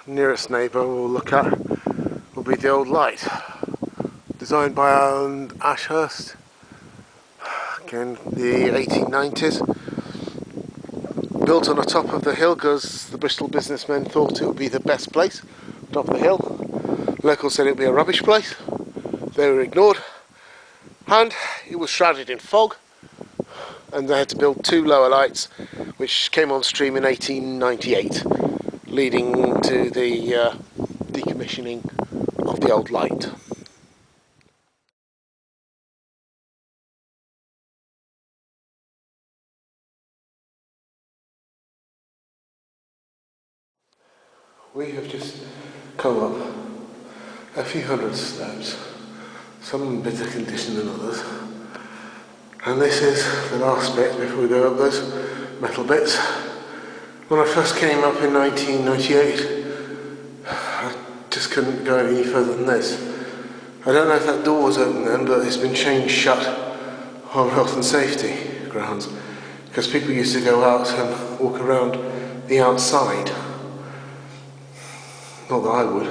nearest neighbour we'll look at will be the Old Light, designed by Ashurst, again the 1890s. Built on the top of the hill because the Bristol businessmen thought it would be the best place, top of the hill. Locals said it would be a rubbish place. They were ignored, and it was shrouded in fog, and they had to build two lower lights which came on stream in 1898, leading to the decommissioning of the Old Light. We have just come up a few hundred steps, some in better condition than others, and this is the last bit before we go up those metal bits. When I first came up in 1998, I just couldn't go any further than this. I don't know if that door was open then, but it's been chained shut on health and safety grounds, because people used to go out and walk around the outside. Not that I would.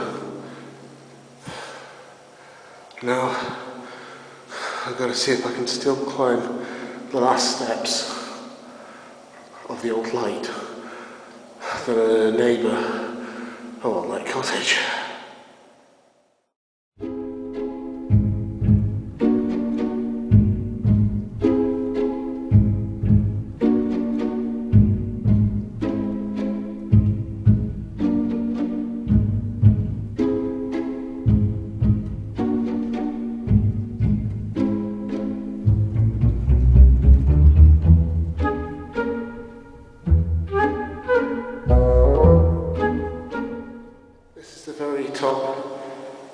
Now, I've got to see if I can still climb the last steps of the Old Light, the neighbour of Old Light Cottage.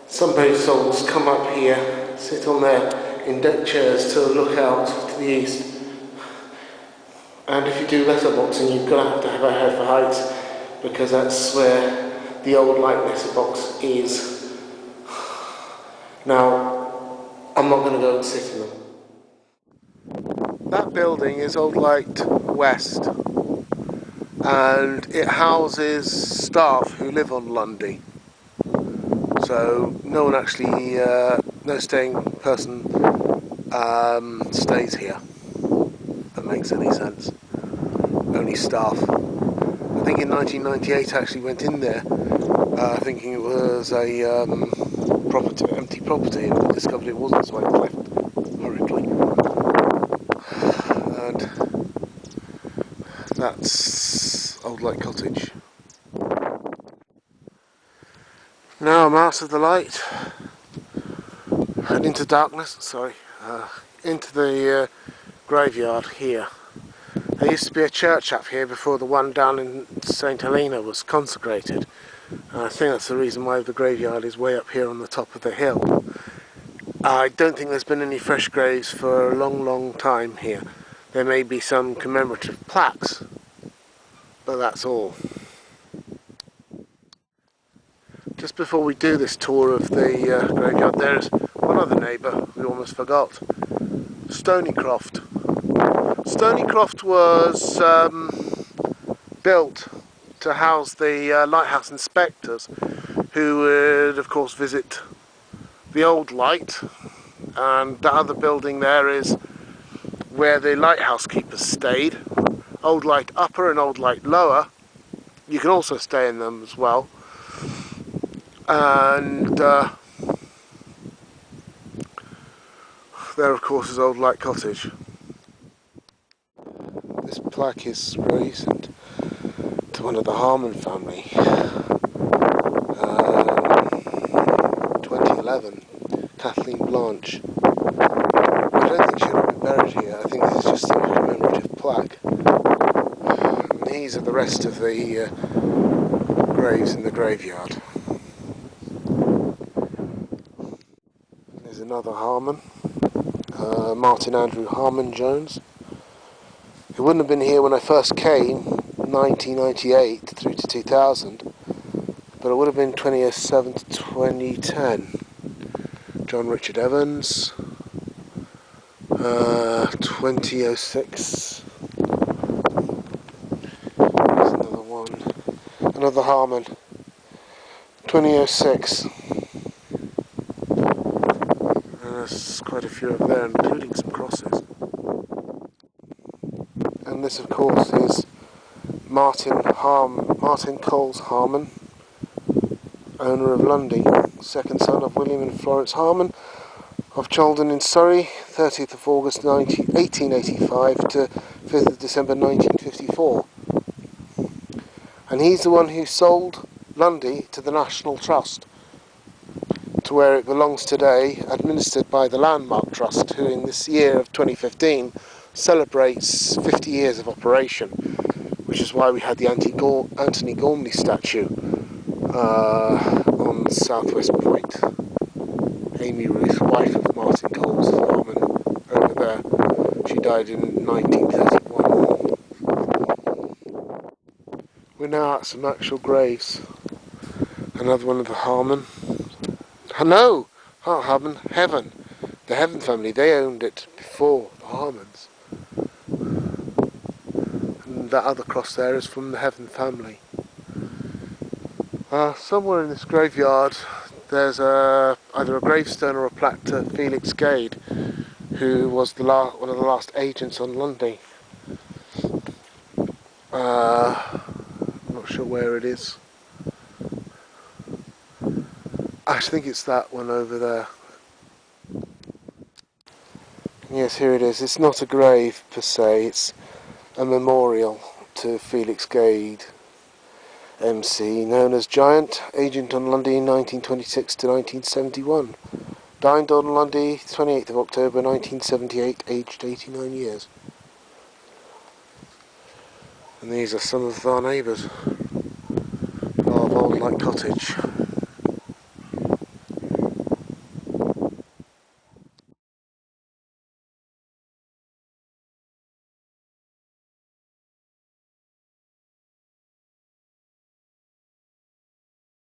Some brave souls come up here, sit on their in deck chairs to look out to the east. And if you do letterboxing, you've got to have a head for heights, because that's where the Old Light letterbox is. Now, I'm not going to go and sit in them. That building is Old Light West, and it houses staff who live on Lundy. So no one actually, no staying person stays here. If that makes any sense. Only staff. I think in 1998 I actually went in there thinking it was a empty property, and discovered it wasn't, so I left hurriedly. And that's Old Light Cottage. Now I'm out of the light and into darkness, into the graveyard here. There used to be a church up here before the one down in St Helena was consecrated. And I think that's the reason why the graveyard is way up here on the top of the hill. I don't think there's been any fresh graves for a long time here. There may be some commemorative plaques, but that's all. Just before we do this tour of the graveyard, there's one other neighbour we almost forgot. Stonycroft. Stonycroft was built to house the lighthouse inspectors, who would of course visit the Old Light, and that other building there is where the lighthouse keepers stayed. Old Light Upper and Old Light Lower. You can also stay in them as well. And there of course is Old Light Cottage. This plaque is recent to one of the Harmon family. 2011, Kathleen Blanche. I don't think she would be buried here. I think this is just a commemorative plaque. And these are the rest of the graves in the graveyard. There's another Harmon, Martin Andrew Harmon Jones. He wouldn't have been here when I first came, 1998 through to 2000, but it would have been 2007 to 2010. John Richard Evans, 2006. There's another one, another Harmon. 2006. And there's quite a few over there, including some crosses. And this, of course, is Martin Coles Harmon, owner of Lundy, second son of William and Florence Harmon of Chalden in Surrey, 30th of August 1885 to 5th of December 1954. And he's the one who sold Lundy to the National Trust, to where it belongs today, administered by the Landmark Trust, who in this year of 2015 celebrates 50 years of operation, which is why we had the Anthony Gormley statue on the southwest point. Amy Ruth, wife of Martin Coles Harmon, over there. She died in 1931. We're now at some actual graves. Another one of the Harmon. No! Not Harmon, Heaven. The Heaven family, they owned it before the Harmons. And that other cross there is from the Heaven family. Somewhere in this graveyard there's either a gravestone or a plaque to Felix Gade, who was one of the last agents on Lundy. I'm not sure where it is. I think it's that one over there. Yes, here it is. It's not a grave per se, it's a memorial to Felix Gade, MC, known as Giant, agent on Lundy 1926 to 1971. Died on Lundy 28th of October 1978, aged 89 years. And these are some of our neighbours of Old Light Cottage.